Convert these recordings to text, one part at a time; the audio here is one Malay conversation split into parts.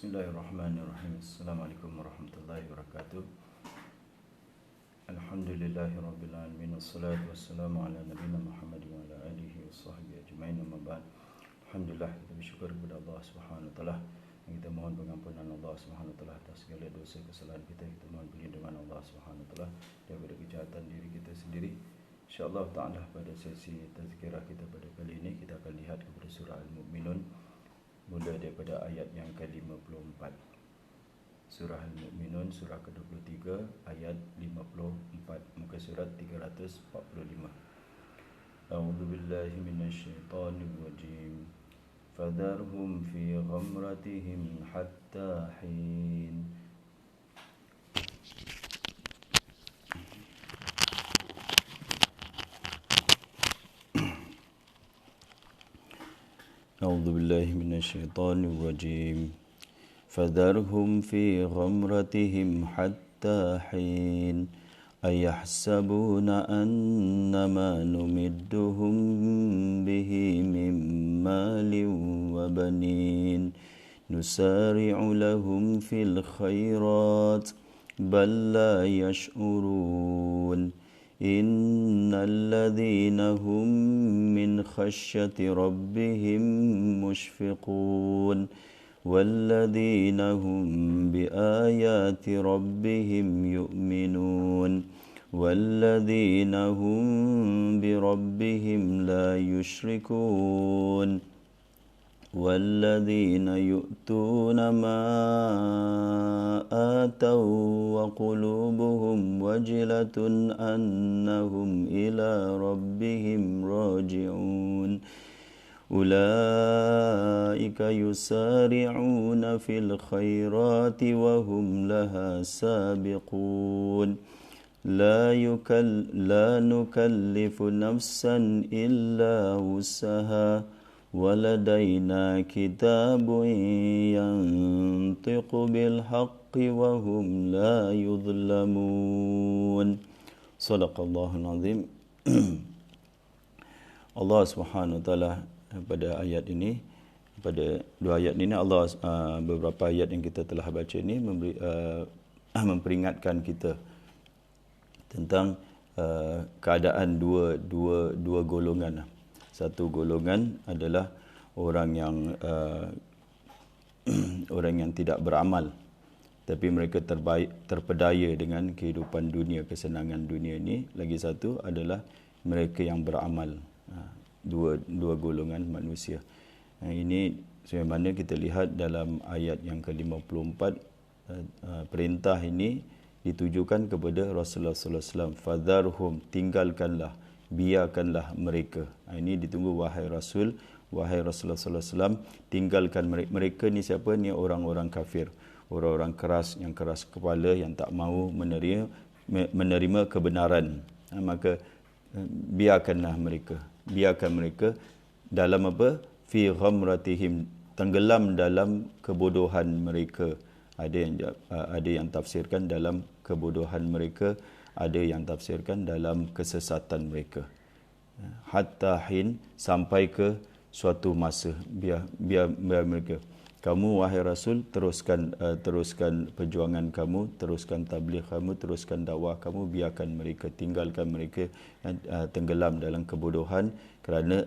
Bismillahirrahmanirrahim. Assalamualaikum warahmatullahi wabarakatuh. Alhamdulillahirabbil alamin wassalatu wassalamu ala nabiyina Muhammad wa ala alihi washabbihi ajmain. Amma ba'd. Alhamdulillah, kita bersyukur kepada Allah Subhanahu wa taala. Kita mohon pengampunan Allah Subhanahu wa taala atas segala dosa kesalahan kita. Kita mohon perlindungan Allah Subhanahu wa taala daripada kejahatan diri kita sendiri. Insya-Allah taala pada sesi tazkirah kita pada kali ini kita akan lihat kepada surah Al-Mu'minun, mula daripada ayat yang ke-54. Surah Al-Mu'minun, surah ke-23, ayat 54, muka surat 345. A'udzu billahi minasyaitonir rajim. Fadharhum fi ghamratihim hatta hin. أعوذ بالله من الشيطان الرجيم فذرهم في غمرتهم حتى حين أيحسبون أنما نمدهم به من مال وبنين نسارع لهم في الخيرات بل لا يشعرون إن الذين هم من خشية ربهم مشفقون والذين هم بآيات ربهم يؤمنون والذين هم بربهم لا يشركون والذين يؤتون ما آتوا وقلوبهم وجلة أنهم إلى ربهم راجعون أولئك يسارعون في الخيرات وهم لها سابقون لا نكلف نفسا إلا وسعها ولدينا كتاب ينطق بالحق وهم لا يظلمون. صدق الله العظيم. Allah Subhanahu wa taala pada ayat ini, pada dua ayat ini Allah beberapa ayat yang kita telah baca ini memperingatkan kita tentang keadaan dua golongan. Satu golongan adalah orang yang tidak beramal, tapi mereka terpedaya dengan kehidupan dunia, kesenangan dunia ini. Lagi satu adalah mereka yang beramal. Dua golongan manusia. Ini sebagaimana kita lihat dalam ayat yang ke-54, perintah ini ditujukan kepada Rasulullah sallallahu alaihi wasallam. Fadharhum, tinggalkanlah, biarkanlah mereka. Ini ditunggu, wahai Rasul, wahai Rasulullah sallallahu alaihi wasallam, tinggalkan mereka. Mereka ni siapa? Ni orang-orang kafir, orang-orang keras, yang keras kepala, yang tak mahu menerima kebenaran. Maka biarkanlah mereka, biarkan mereka dalam apa? Fi ghamratihim, tenggelam dalam kebodohan mereka. Ada yang tafsirkan dalam kebodohan mereka, ada yang tafsirkan dalam kesesatan mereka. Hatta hin, sampai ke suatu masa. Biar mereka. Kamu wahai Rasul, teruskan perjuangan kamu, teruskan tabligh kamu, teruskan dakwah kamu, biarkan mereka, tinggalkan mereka tenggelam dalam kebodohan kerana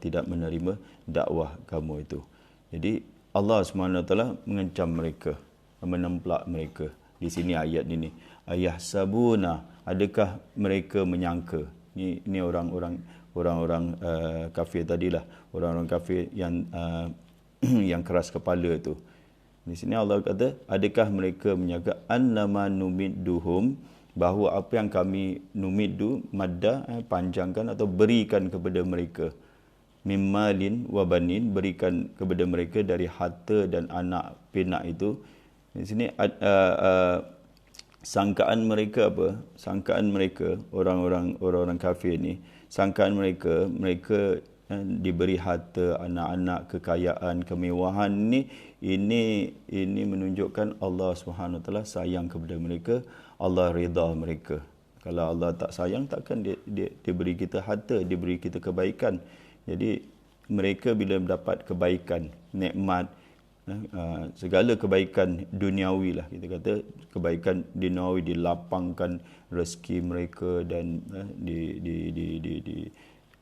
tidak menerima dakwah kamu itu. Jadi Allah SWT mengancam mereka, menemplak mereka. Di sini ayat ini, ayahsabuna, adakah mereka menyangka? Ini orang-orang kafir tadilah, orang-orang kafir yang yang keras kepala itu. Di sini Allah kata, adakah mereka menyangka annama numidduhum, bahawa apa yang kami numiddu, madda, panjangkan atau berikan kepada mereka, mimmalin wa banin, berikan kepada mereka dari harta dan anak pinak itu. Di sini sangkaan mereka apa? Sangkaan mereka, orang-orang kafir ni, sangkaan mereka diberi harta, anak-anak, kekayaan, kemewahan ni, ini menunjukkan Allah Subhanahu Wa Taala sayang kepada mereka, Allah redha mereka. Kalau Allah tak sayang, takkan dia beri kita harta, dia beri kita kebaikan. Jadi mereka bila mendapat kebaikan, nikmat, segala kebaikan duniawi lah, kita kata kebaikan duniawi, dilapangkan rezeki mereka dan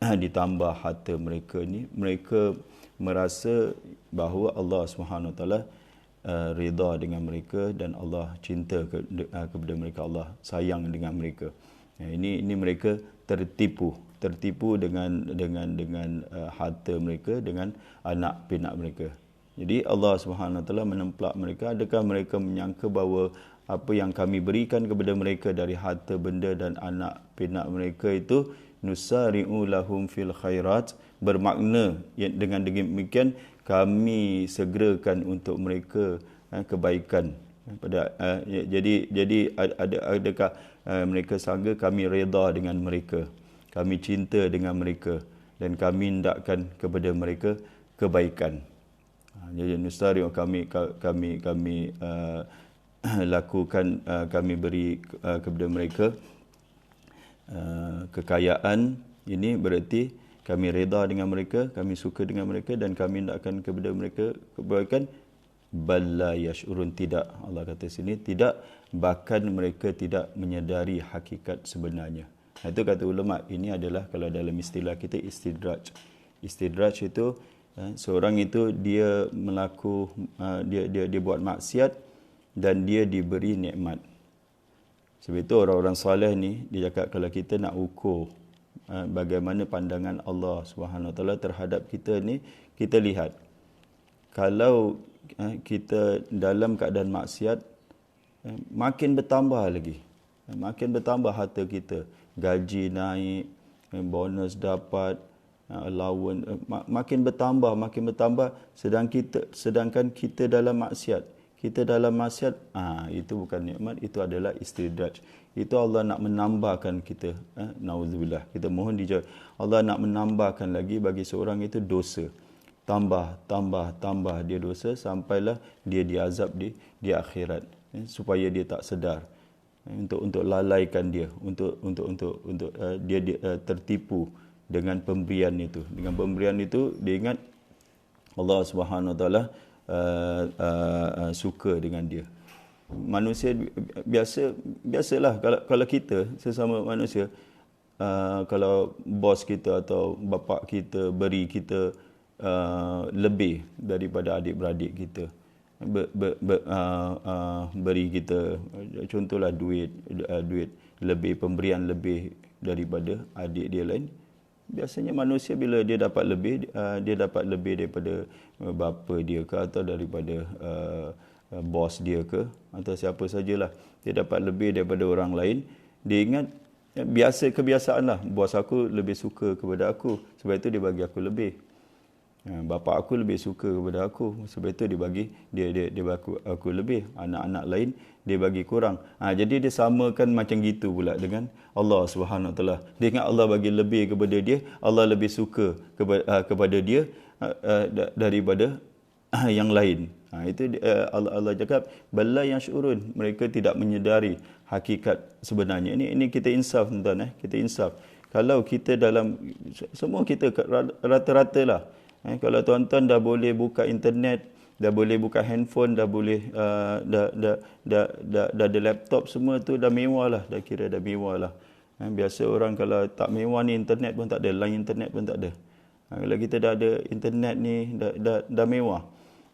ditambah harta mereka ni, mereka merasa bahawa Allah Subhanahu Wa Taala rida dengan mereka dan Allah cinta kepada mereka, Allah sayang dengan mereka. Ini mereka tertipu dengan harta mereka, dengan anak pinak mereka. Jadi Allah Subhanahu Wa Taala menemplak mereka. Adakah mereka menyangka bahawa apa yang kami berikan kepada mereka dari harta benda dan anak pinak mereka itu nusari'u lahum fil khairat, bermakna dengan demikian kami segerakan untuk mereka kebaikan. Jadi adakah mereka sangka kami redha dengan mereka, kami cinta dengan mereka dan kami hendakkan kepada mereka kebaikan. Jadi nustari kami lakukan, kami beri kepada mereka kekayaan. Ini berarti kami redha dengan mereka, kami suka dengan mereka dan kami hendakkan kepada mereka kebaikan. Balla yash'urun, tidak, Allah kata sini tidak, bahkan mereka tidak menyedari hakikat sebenarnya. Itu kata ulama, ini adalah kalau dalam istilah kita istidraj. Istidraj itu seorang itu dia dia buat maksiat dan dia diberi nikmat. Sebab itu orang-orang soleh ni dia cakap kalau kita nak ukur bagaimana pandangan Allah Subhanahu Wa Taala terhadap kita ni, kita lihat kalau kita dalam keadaan maksiat, makin bertambah lagi, makin bertambah harta kita, gaji naik, bonus dapat, allowance makin bertambah, sedangkan kita dalam maksiat, itu bukan nikmat, itu adalah istidraj. Itu Allah nak menambahkan kita, nauzubillah, kita mohon dijauh. Allah nak menambahkan lagi bagi seorang itu dosa, tambah dia dosa sampailah dia diazab di akhirat, supaya dia tak sedar, untuk lalaikan dia, untuk dia tertipu dengan pemberian itu. Dengan pemberian itu dia ingat Allah Subhanahu Wa Taala suka dengan dia. Manusia biasalah kalau kita sesama manusia, kalau bos kita atau bapa kita beri kita lebih daripada adik-beradik kita, beri kita contohlah duit lebih, pemberian lebih daripada adik dia lain. Biasanya manusia bila dia dapat lebih daripada bapa dia ke, atau daripada bos dia ke, atau siapa sajalah, dia dapat lebih daripada orang lain, dia ingat kebiasaanlah, bos aku lebih suka kepada aku, sebab itu dia bagi aku lebih. Bapa aku lebih suka kepada aku, sebab itu dia bagi aku lebih. Anak-anak lain dia bagi kurang. Jadi dia samakan macam gitu pula dengan Allah Subhanahu Wa Taala. Dia ingat Allah bagi lebih kepada dia, Allah lebih suka kepada dia daripada yang lain. Itu Allah cakap balla yash'urun, mereka tidak menyedari hakikat sebenarnya. Ini kita insaf, tuan-tuan, kita insaf. Kalau kita dalam semua kita rata-rata lah, kalau tuan-tuan dah boleh buka internet, dah boleh buka handphone, dah boleh dah ada laptop, semua tu dah mewah lah, dah kira dah mewah lah. Biasa orang kalau tak mewah ni, internet pun tak ada, line internet pun tak ada. Kalau kita dah ada internet ni, dah mewah.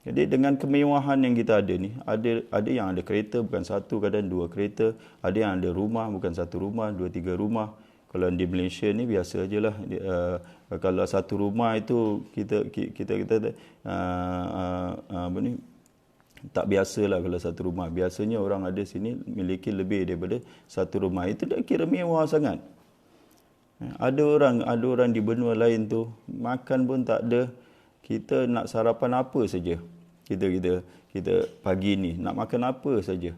Jadi dengan kemewahan yang kita ada ni, ada yang ada kereta, bukan satu, kadang dua kereta, ada yang ada rumah, bukan satu rumah, dua tiga rumah. Kalau di Malaysia ni biasa ajalah, kalau satu rumah itu kita apa ni, tak biasalah kalau satu rumah. Biasanya orang ada sini memiliki lebih daripada satu rumah. Itu dah kira mewah sangat. Ada orang di benua lain tu makan pun tak ada. Kita nak sarapan apa saja. Kita pagi ni nak makan apa saja.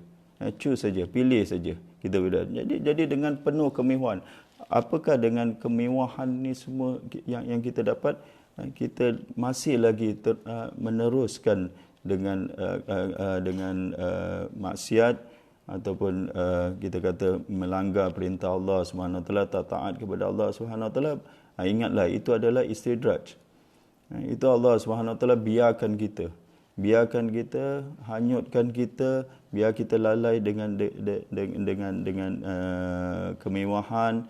Choose saja, pilih saja. Kita jadi dengan penuh kemewahan. Apakah dengan kemewahan ni semua yang kita dapat, kita masih lagi meneruskan dengan maksiat ataupun kita kata melanggar perintah Allah Subhanahu Wa Taala, tak taat kepada Allah Subhanahu Wa Taala. Ingatlah itu adalah istidraj. Itu Allah Subhanahu Wa Taala biarkan kita biarkan kita, hanyutkan kita, biar kita lalai dengan kemewahan,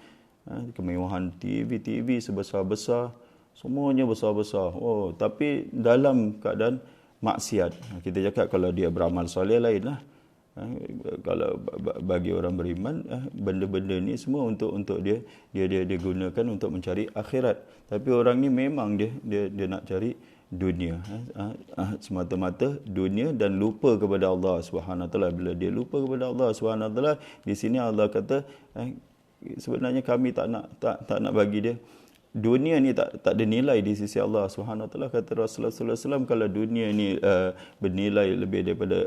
kemewahan TV sebesar-besar, semuanya besar-besar. Oh, tapi dalam keadaan maksiat. Kita cakap kalau dia beramal soleh lain lah. Kalau bagi orang beriman, benda-benda ni semua untuk dia gunakan untuk mencari akhirat. Tapi orang ni memang dia nak cari dunia, semata-mata dunia, dan lupa kepada Allah Subhanahu Wa Taala. Bila dia lupa kepada Allah Subhanahu Wa Taala, di sini Allah kata sebenarnya kami tak nak bagi dia dunia ni, tak ada nilai di sisi Allah Subhanahu Wa Taala. Kata Rasulullah sallallahu alaihi wasallam, kalau dunia ni bernilai lebih daripada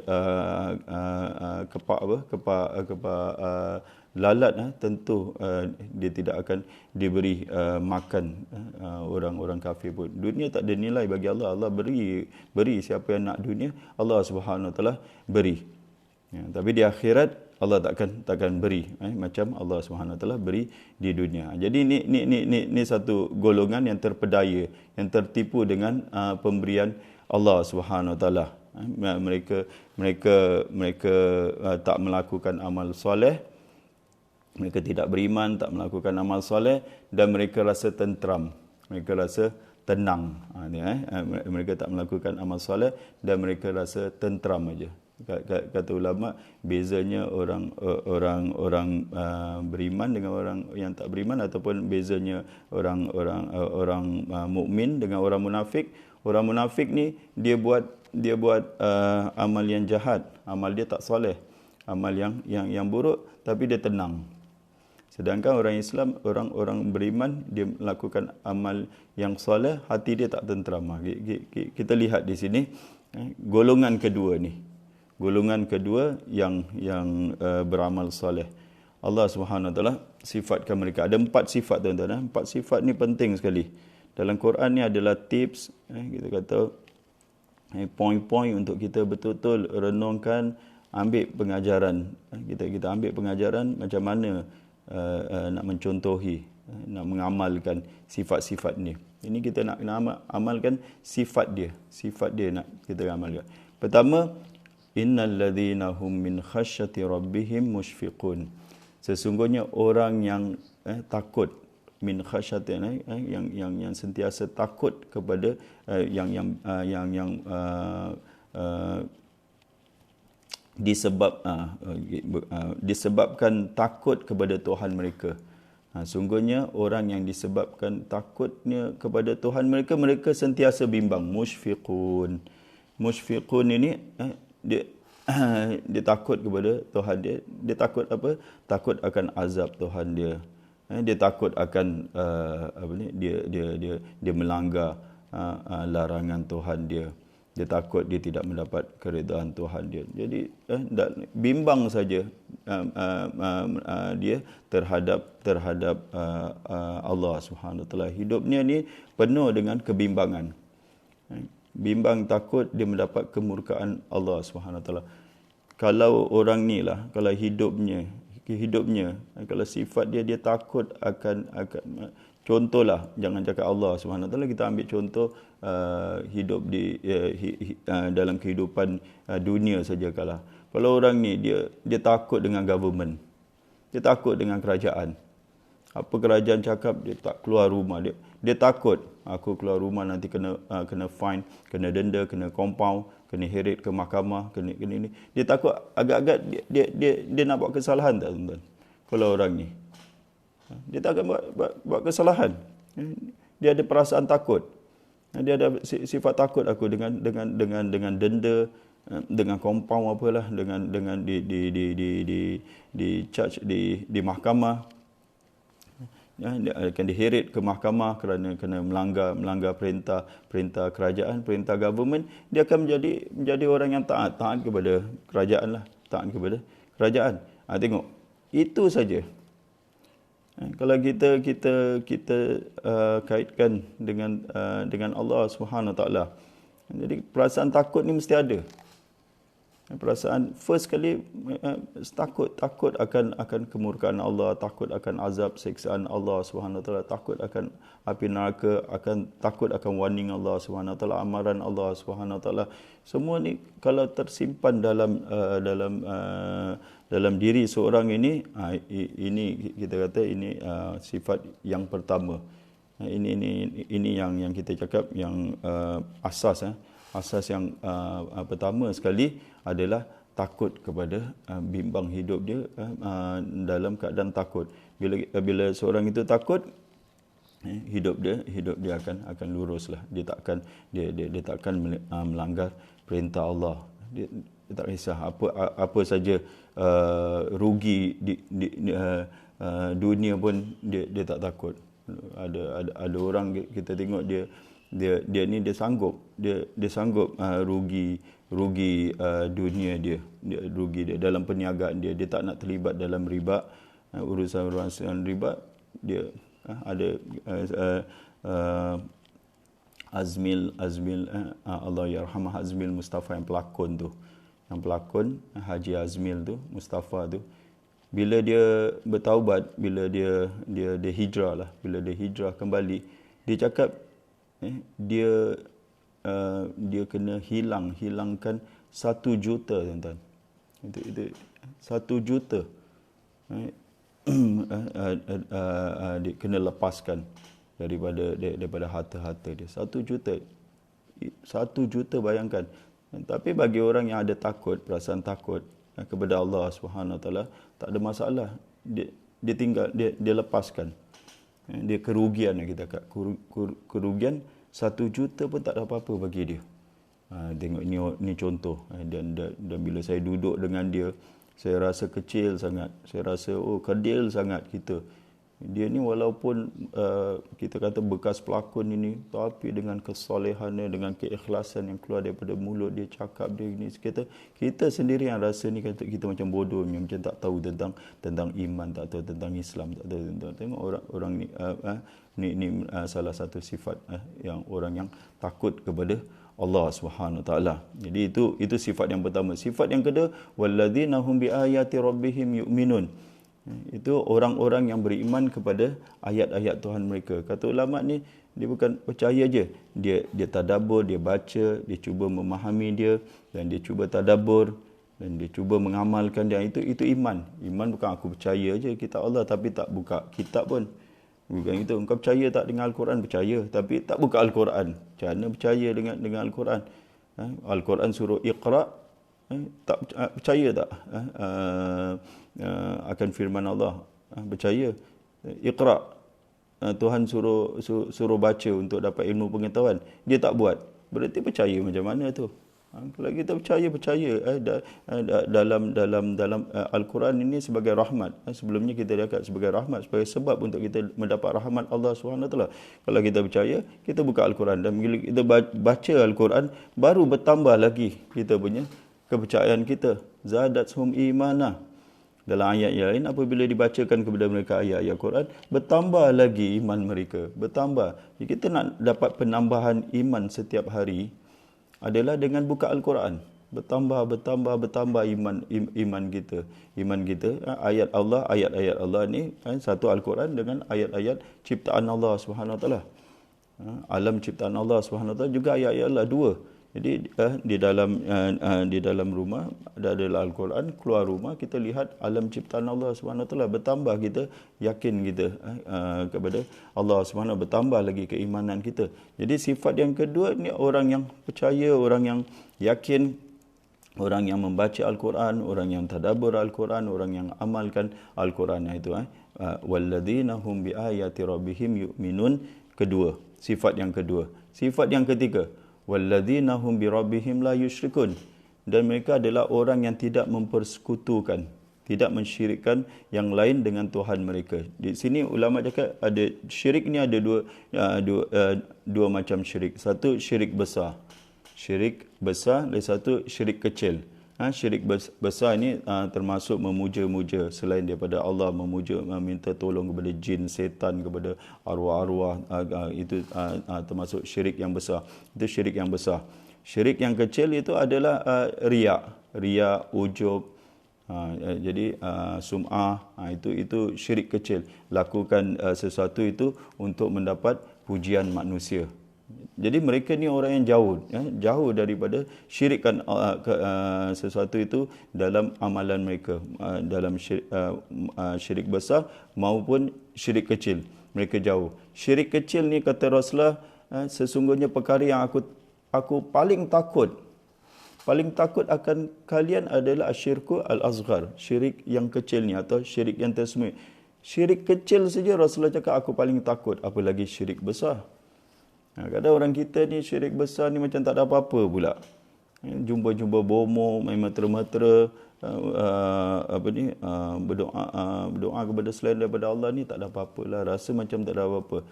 lalat, tentu dia tidak akan diberi makan orang-orang kafir pun. Dunia tak ada nilai bagi Allah. Allah beri siapa yang nak dunia, Allah Subhanahu Wa Taala beri. Tapi di akhirat Allah takkan beri macam Allah Subhanahu Wa Taala beri di dunia. Jadi ni satu golongan yang terpedaya, yang tertipu dengan pemberian Allah Subhanahu Wa Taala. Mereka tak melakukan amal soleh, mereka tidak beriman, tak melakukan amal soleh, dan mereka rasa tentram, mereka rasa tenang. Mereka tak melakukan amal soleh dan mereka rasa tentram aja. Kata ulama, bezanya orang beriman dengan orang yang tak beriman, ataupun bezanya orang mukmin dengan orang munafik. Orang munafik ni dia buat amal yang jahat, amal dia tak soleh, amal yang buruk, tapi dia tenang. Sedangkan orang Islam, orang beriman, dia melakukan amal yang soleh, hati dia tak tenteram. Kita lihat di sini golongan kedua ni. Golongan kedua yang beramal soleh. Allah Subhanahu Wa Taala sifatkan mereka. Ada 4 sifat, tuan-tuan. 4 sifat ni penting sekali. Dalam Quran ni adalah tips, kita kata poin-poin untuk kita betul-betul renungkan, ambil pengajaran. Kita ambil pengajaran macam mana nak mencontohi, nak mengamalkan sifat-sifat ni. Ini kita nak amalkan sifat dia. Sifat dia nak kita amalkan. Pertama, innal ladzina hum min khasyati rabbihim musyfiqun. Sesungguhnya orang yang takut, min khasyati, yang sentiasa takut kepada disebabkan takut kepada Tuhan mereka. Sungguhnya orang yang disebabkan takutnya kepada Tuhan mereka, mereka sentiasa bimbang. Musyfiqun. Musyfiqun ini dia takut kepada Tuhan dia. Dia takut apa? Takut akan azab Tuhan dia. Dia takut akan dia melanggar larangan Tuhan dia. Dia takut dia tidak mendapat keredaan Tuhan dia. Jadi bimbang saja dia terhadap Allah Subhanahu Wa Taala. Hidupnya ni penuh dengan kebimbangan. Bimbang, takut dia mendapat kemurkaan Allah Subhanahu Wa Taala. Kalau orang ni lah, kalau hidupnya, kalau sifat dia takut akan contohlah, jangan cakap Allah Subhanahu Wa Taala, kita ambil contoh hidup di dalam kehidupan dunia saja. Kalau orang ni dia takut dengan government, dia takut dengan kerajaan. Apa kerajaan cakap, dia tak keluar rumah. Dia takut, aku keluar rumah nanti kena fine, kena denda, kena compound, kena heret ke mahkamah, kena ini. Dia takut agak-agak dia nak buat kesalahan tak, tuan-tuan? Kalau orang ni dia tak akan buat kesalahan. Dia ada perasaan takut. Dia ada sifat takut aku dengan denda, dengan compound apalah, dengan di charge di mahkamah. Dia akan diheret ke mahkamah kerana kena melanggar perintah kerajaan, perintah government. Dia akan menjadi orang yang taat kepada kerajaan lah, taat kepada kerajaan. Tengok, itu saja. Kalau kita kaitkan dengan Allah Subhanahu Wa Taala, jadi perasaan takut ni mesti ada. Perasaan first kali takut akan kemurkaan Allah, takut akan azab siksaan Allah Subhanahu Wa Taala, takut akan api neraka, takut akan warning Allah Subhanahu Wa Taala, amaran Allah Subhanahu Wa Taala. Semua ni kalau tersimpan dalam diri seorang ini kita kata ini sifat yang pertama. Ini yang kita cakap yang asas yang pertama sekali adalah takut kepada bimbang hidup dia dalam keadaan takut. Bila seorang itu takut, hidup dia akan luruslah. Dia takkan melanggar perintah Allah. Dia tak kisah apa saja rugi di dunia pun dia tak takut. Ada orang kita tengok dia sanggup rugi dunia dia rugi dia dalam perniagaan dia tak nak terlibat dalam riba, urusan riba. Dia ada Azmil Allah yarhamah Azmil Mustafa yang pelakon Haji Azmil tu, Mustafa tu, bila dia bertaubat, bila dia hijrah lah, bila dia hijrah kembali, dia cakap dia kena hilangkan 1 juta, tuan-tuan. Itu 1 juta. Dia kena lepaskan daripada harta-harta dia. 1 juta. 1 juta, bayangkan. Tapi bagi orang yang ada perasaan takut kepada Allah Subhanahu Wa Taala, tak ada masalah. Dia tinggal, dia lepaskan. Dia kerugian yang kita kata. Kerugian 1 juta pun tak ada apa-apa bagi dia. Tengok ni contoh. Dan bila saya duduk dengan dia, saya rasa kecil sangat. Saya rasa kerdil sangat kita. Dia ni walaupun kita kata bekas pelakon ini, tapi dengan kesolehannya, dengan keikhlasan yang keluar daripada mulut dia, cakap dia ni, kita sendiri yang rasa ni kita macam bodoh, macam tak tahu tentang iman, tak tahu tentang Islam, tak tahu tentang. Tengok orang ni salah satu sifat yang orang yang takut kepada Allah Subhanahu Wa Taala. Jadi itu sifat yang pertama. Sifat yang kedua, walladzina hum biayati rabbihim yu'minun. Itu orang-orang yang beriman kepada ayat-ayat Tuhan mereka. Kata ulama ni, dia bukan percaya je, dia tadabbur, dia baca, dia cuba memahami dia, dan dia cuba tadabbur, dan dia cuba mengamalkan dia. Itu iman. Iman bukan aku percaya je kitab Allah tapi tak buka kitab pun. Bukan itu. Engkau percaya tak dengan Al-Quran? Percaya, tapi tak buka Al-Quran. Macam mana percaya dengan Al-Quran? Al-Quran suruh Iqra, tak percaya tak akan firman Allah? Percaya. Iqra, Tuhan suruh baca untuk dapat ilmu pengetahuan, dia tak buat, berarti percaya macam mana tu? Kalau kita percaya dalam Al-Quran ini sebagai rahmat. Sebelumnya kita lihat sebagai rahmat, sebagai sebab untuk kita mendapat rahmat Allah SWT. Kalau kita percaya, kita buka Al-Quran, dan bila kita baca Al-Quran, baru bertambah lagi kita punya kepercayaan kita. Zadathum imana. Dalam ayat yang lain, apabila dibacakan kepada mereka ayat-ayat Quran, bertambah lagi iman mereka. Bertambah. Jadi kita nak dapat penambahan iman setiap hari adalah dengan buka Al-Quran. Bertambah iman kita. Iman kita, ayat ayat Allah ni, satu Al-Quran dengan ayat-ayat ciptaan Allah Subhanahu Wa Taala. Alam ciptaan Allah Subhanahu Wa Taala juga ayat-ayat Allah, 2. Jadi di dalam rumah adalah Al-Quran, keluar rumah kita lihat alam ciptaan Allah Subhanahu Wa Taala, bertambah kita yakin kita kepada Allah Subhanahu Wa Taala, bertambah lagi keimanan kita. Jadi sifat yang kedua ni orang yang percaya, orang yang yakin, orang yang membaca Al-Quran, orang yang tadabbur Al-Quran, orang yang amalkan Al-Quran. Itu walladzina hum biayati rabbihim yu'minun. Kedua, sifat yang kedua. Sifat yang ketiga, walladzina hum birabbihim la yusyrikun. Dan mereka adalah orang yang tidak mempersekutukan, tidak mensyirikkan yang lain dengan Tuhan mereka. Di sini ulama cakap ada syirik ni ada dua macam syirik. Satu syirik besar. Syirik besar, dan satu syirik kecil. Syirik besar ini termasuk memuja-muja selain daripada Allah, meminta tolong kepada jin, setan, kepada arwah-arwah. Itu termasuk syirik yang besar. Itu syirik yang besar. Syirik yang kecil itu adalah riak. riya, ujub. Jadi sum'ah, itu syirik kecil. Lakukan sesuatu itu untuk mendapat pujian manusia. Jadi mereka ni orang yang jauh daripada syirikkan sesuatu itu dalam amalan mereka, dalam syirik besar maupun syirik kecil. Mereka jauh. Syirik kecil ni kata Rasulullah, sesungguhnya perkara yang aku paling takut akan kalian adalah asyirku al-azghar, syirik yang kecil ni atau syirik yang tersembunyi. Syirik kecil saja Rasulullah cakap aku paling takut, apalagi syirik besar. Kadang orang kita ni syirik besar ni macam tak ada apa-apa pula. Jumpa-jumpa bomo, main matera-matera, berdoa kepada selain daripada Allah ni tak ada apa-apalah, rasa macam tak ada apa-apa.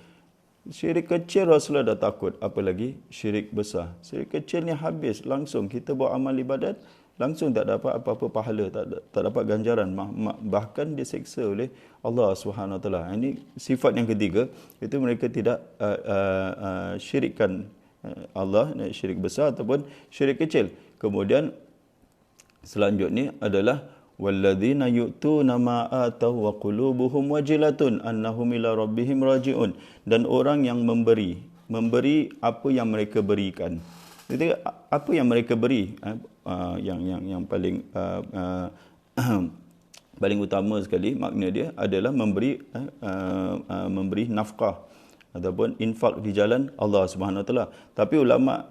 Syirik kecil Rasulullah dah takut, apalagi syirik besar. Syirik kecil ni habis langsung, kita buat amal ibadat langsung tak dapat apa-apa pahala, tak dapat ganjaran, bahkan diseksa oleh Allah Subhanahu Wa Taala. Ini sifat yang ketiga, itu mereka tidak syirikkan Allah, syirik besar ataupun syirik kecil. Kemudian selanjutnya adalah walladzina yu'tuna ma ataw wa qulubuhum wajilatun annahum ila rabbihim raji'un, dan orang yang memberi apa yang mereka berikan. Jadi apa yang mereka beri, yang paling paling utama sekali makna dia adalah memberi nafkah ataupun infak di jalan Allah Subhanahu Wa Taala. Tapi ulama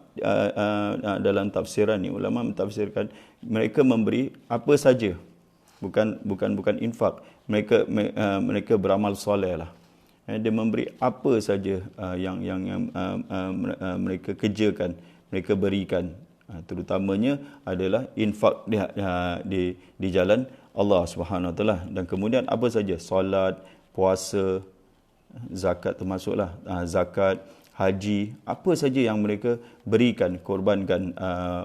dalam tafsiran ni, ulama mentafsirkan mereka memberi apa saja, bukan infak. Mereka beramal soleh lah. Dia memberi apa saja yang mereka kerjakan, mereka berikan. Terutamanya adalah infak di jalan Allah Subhanahu Wa Taala. Dan kemudian apa saja, solat, puasa, zakat termasuklah, zakat, haji, apa saja yang mereka berikan, korbankan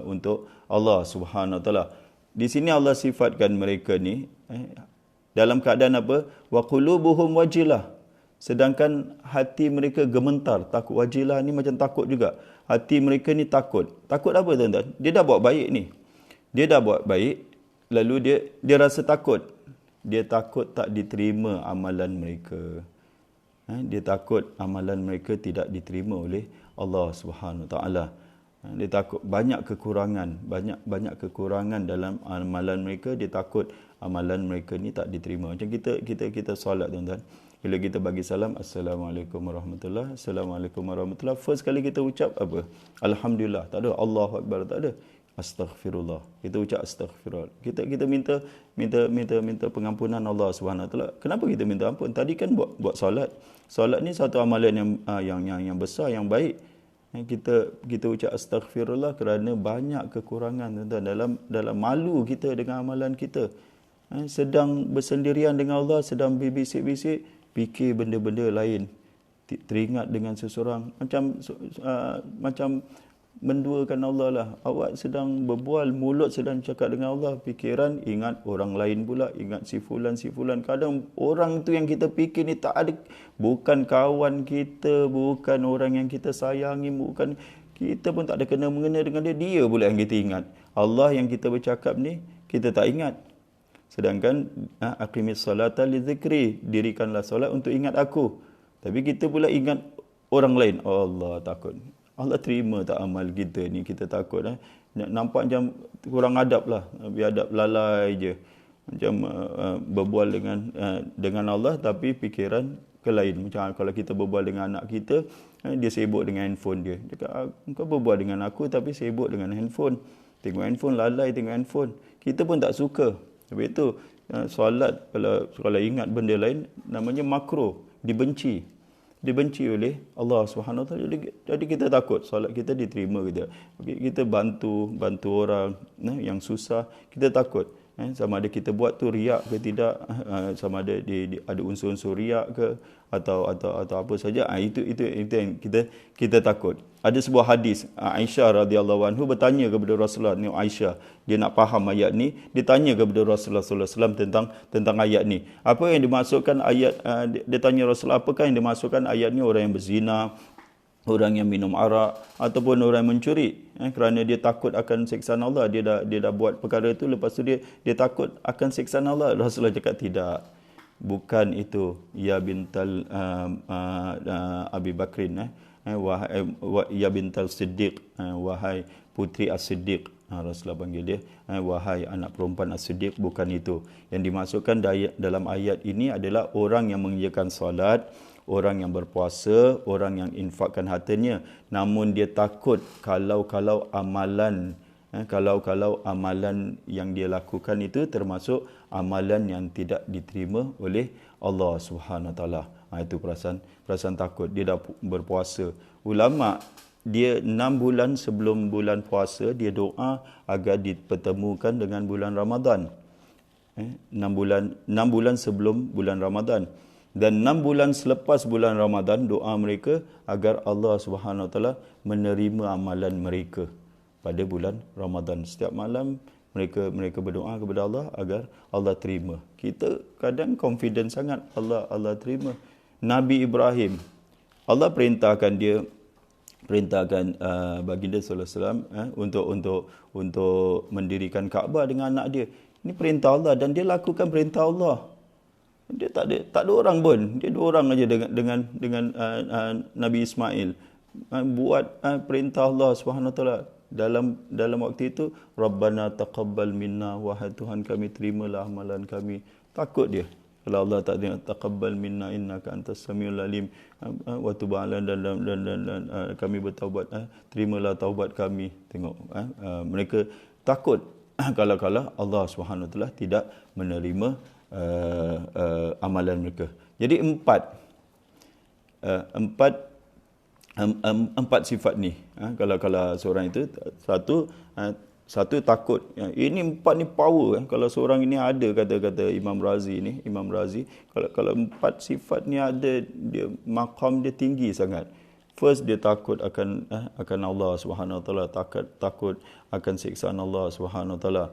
untuk Allah Subhanahu Wa Taala. Di sini Allah sifatkan mereka ni dalam keadaan apa? Wa qulubuhum wajilah. Sedangkan hati mereka gemetar, takut. Wajilah ni macam takut juga. Hati mereka ni takut. Takut apa tuan-tuan? Dia dah buat baik ni. Dia dah buat baik, lalu dia rasa takut. Dia takut tak diterima amalan mereka. Dia takut amalan mereka tidak diterima oleh Allah Subhanahu Taala. Dia takut banyak kekurangan dalam amalan mereka. Dia takut amalan mereka ni tak diterima. Macam kita solat tuan-tuan. Bila kita bagi salam, Assalamualaikum warahmatullahi, Assalamualaikum warahmatullahi, first kali kita ucap apa? Alhamdulillah, tak ada Allahu Akbar, tak ada. Astaghfirullah. Kita ucap astaghfirullah. Kita minta pengampunan Allah Subhanahu Taala. Kenapa kita minta ampun? Tadi kan buat solat. Solat ni satu amalan yang besar, yang baik. Kita ucap astaghfirullah kerana banyak kekurangan tuan-tuan, dalam malu kita dengan amalan kita. Sedang bersendirian dengan Allah, sedang berbisik-bisik, fikir benda-benda lain, teringat dengan seseorang, macam menduakan Allah lah. Awak sedang berbual, mulut sedang cakap dengan Allah, fikiran ingat orang lain pula, ingat si fulan. Kadang orang tu yang kita fikir ni tak ada, bukan kawan kita, bukan orang yang kita sayangi, bukan, kita pun tak ada kena-mengena dengan dia pula yang kita ingat. Allah yang kita bercakap ni kita tak ingat. Sedangkan aqimis salata li dzikri, dirikanlah solat untuk ingat aku. Tapi kita pula ingat orang lain. Allah takut. Allah terima tak amal kita ni, kita takut. Nampak macam kurang adab lah. Biadab lalai je. Macam berbual dengan Allah tapi fikiran ke lain. Macam kalau kita berbual dengan anak kita, dia sibuk dengan handphone dia. Dia kata, kau berbual dengan aku tapi sibuk dengan handphone. Tengok handphone, lalai tengok handphone. Kita pun tak suka. Sebab itu solat, kalau ingat benda lain, namanya makruh, dibenci oleh Allah Subhanahu Taala. Jadi kita takut solat kita diterima ke tidak. Kita bantu orang yang susah, kita takut sama ada kita buat tu riak ke tidak, sama ada ada unsur-unsur riak ke atau apa saja. Itu yang kita takut. Ada sebuah hadis, Aisyah radhiyallahu anhu bertanya kepada Rasulullah ni. Aisyah, dia nak faham ayat ni, dia tanya kepada Rasulullah sallallahu alaihi wasallam tentang ayat ni. Apa yang dimaksudkan ayat, dia tanya Rasulullah, apakah yang dimaksudkan ayat ni, orang yang berzina, orang yang minum arak, ataupun orang yang mencuri, kerana dia takut akan siksaan Allah. Dia dah buat perkara itu, lepas tu dia takut akan siksaan Allah. Rasulullah cakap tidak, bukan itu ya bintal Abi Bakrin, wahai ya bintal Siddiq, wahai putri As-Siddiq. Rasulullah panggil dia wahai anak perempuan As-Siddiq. Bukan itu yang dimaksudkan dalam ayat ini. Adalah orang yang mengerjakan solat, orang yang berpuasa, orang yang infakkan hartanya, namun dia takut kalau amalan amalan yang dia lakukan itu termasuk amalan yang tidak diterima oleh Allah Subhanahu Wa Taala. Itu perasaan takut. Dia dah berpuasa. Ulama, dia 6 bulan sebelum bulan puasa dia doa agar dipertemukan dengan bulan Ramadan. 6 bulan sebelum bulan Ramadan. Dan 6 bulan selepas bulan Ramadan, doa mereka agar Allah Subhanahu Wa Taala menerima amalan mereka pada bulan Ramadan. Setiap malam mereka berdoa kepada Allah agar Allah terima. Kita kadang confident sangat Allah terima. Nabi Ibrahim, Allah perintahkan baginda sallallahu alaihi wasallam untuk mendirikan Kaabah dengan anak dia. Ini perintah Allah dan dia lakukan perintah Allah. Dia tak ada orang pun. Dia 2 orang aja dengan Nabi Ismail. Buat perintah Allah Subhanahu Wa Taala. Dalam waktu itu, Rabbana taqabbal minna, wahai Tuhan kami, terimalah amalan kami. Takut dia. Kalau Allah tak dengar, taqabbal minna innaka antas samiul alim, wa tub alaina dan kami bertaubat, terimalah taubat kami. Tengok, mereka takut kalau Allah Subhanahu Wa Taala tidak menerima amalan mereka. Jadi empat sifat ni. Kalau seorang itu satu takut. Ini 4 ni power. Kalau seorang ini ada, kata Imam Razi, kalau 4 sifat ni ada, dia maqam dia tinggi sangat. First, dia takut akan Allah Subhanahu Wa Taala, takut akan siksaan Allah Subhanahu Wa Taala.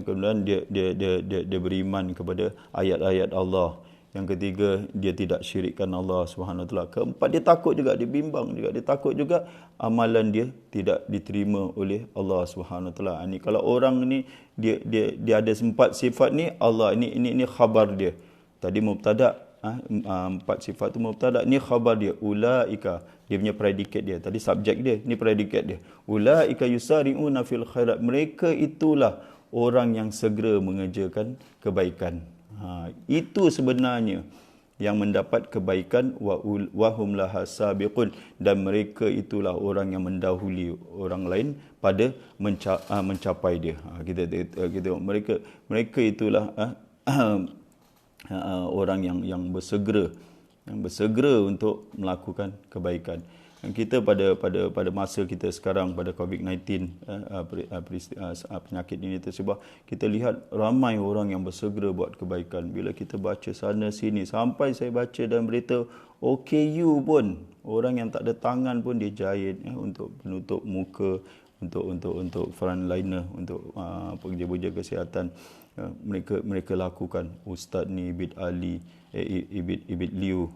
Kemudian dia beriman kepada ayat-ayat Allah. Yang ketiga, dia tidak syirikkan Allah Subhanahu Wa Taala. Keempat, dia takut juga, dia bimbang juga, dia takut juga amalan dia tidak diterima oleh Allah Subhanahu Wa Taala. Ini kalau orang ni dia ada 4 sifat ni, Allah ini khabar dia. Tadi mubtada', 4 sifat tu mubtada', ni khabar dia. Ulaika, dia punya predikat dia. Tadi subjek dia, ni predikat dia. Ulaika yusari'una fil khairat, mereka itulah orang yang segera mengerjakan kebaikan. Itu sebenarnya yang mendapat kebaikan, wa hum laha sabiqun, dan mereka itulah orang yang mendahului orang lain pada mencapai dia. Kita mereka itulah orang yang bersegera untuk melakukan kebaikan. Kita pada masa kita sekarang, pada COVID-19, penyakit ini tersebar, kita lihat ramai orang yang bersegera buat kebaikan. Bila kita baca sana sini, sampai saya baca dalam berita OKU pun, orang yang tak ada tangan pun dia jahit untuk penutup muka, untuk frontliner, untuk pekerja-pekerja kesihatan. Mereka lakukan. Ustaz ni Ibid Ali, Ibid Liu,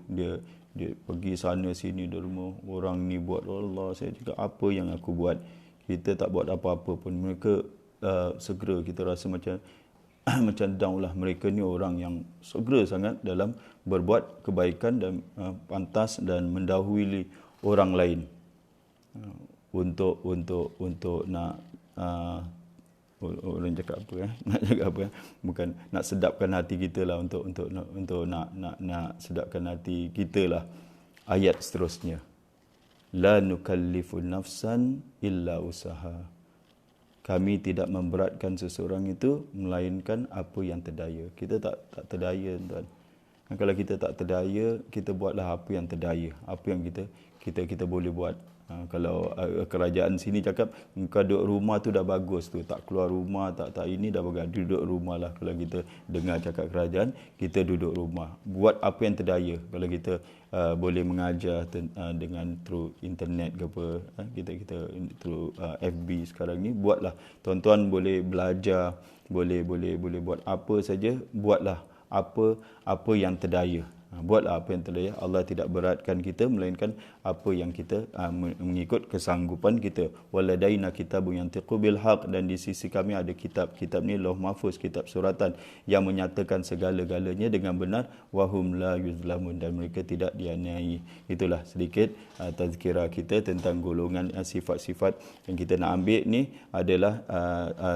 dia pergi sana sini di rumah orang ni buat. Allah, saya cakap, apa yang aku buat? Kita tak buat apa-apa pun. Mereka segera, kita rasa macam macam down lah. Mereka ni orang yang segera sangat dalam berbuat kebaikan dan pantas dan mendahului orang lain untuk nak orang cakap apa nak cakap apa bukan nak sedapkan hati kita lah, untuk nak sedapkan hati kita lah. Ayat seterusnya, la nukallifu nafsan illa usaha, kami tidak memberatkan seseorang itu melainkan apa yang terdaya. Kita tak terdaya, tuan. Kalau kita tak terdaya, kita buatlah apa yang terdaya, apa yang kita boleh buat. Kalau kerajaan sini cakap kau duduk rumah tu dah bagus tu, tak keluar rumah, tak ini dah bagus, duduk rumah lah. Kalau kita dengar cakap kerajaan, kita duduk rumah, buat apa yang terdaya. Kalau kita boleh mengajar dengan through internet ke apa, kita through FB sekarang ni, buatlah. Tuan-tuan boleh belajar, boleh buat apa saja, buatlah apa yang terdaya. Buatlah apa yang terlayak. Allah tidak beratkan kita melainkan apa yang kita mengikut kesanggupan kita. Waladaina kitabun yantiqu bil haq, dan di sisi kami ada kitab. Kitab ni Lauh Mahfuz, kitab suratan yang menyatakan segala-galanya dengan benar. Wahum la yuzlamun, dan mereka tidak dianiayai. Itulah sedikit tazkirah kita tentang golongan sifat-sifat yang kita nak ambil ni adalah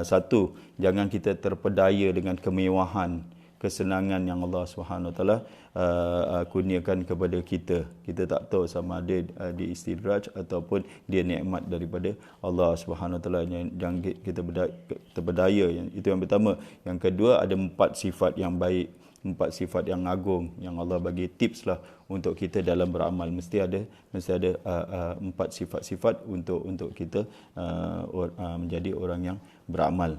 satu, jangan kita terpedaya dengan kemewahan, kesenangan yang Allah SWT kurniakan kepada kita. Kita tak tahu sama ada di istidraj ataupun dia nikmat daripada Allah SWT. Jangan kita terpedaya. Itu yang pertama. Yang kedua, ada 4 sifat yang baik, 4 sifat yang agung yang Allah bagi tips lah untuk kita dalam beramal. Mesti ada 4 sifat-sifat untuk kita menjadi orang yang beramal,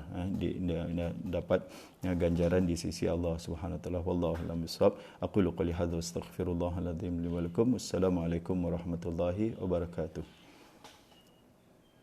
dapat ganjaran di sisi Allah Subhanahu wa taala. Wallahu a'lam bissawab. Aqulu qouli hadza astaghfirullahal azim li wa lakum. Wassalamualaikum warahmatullahi wabarakatuh.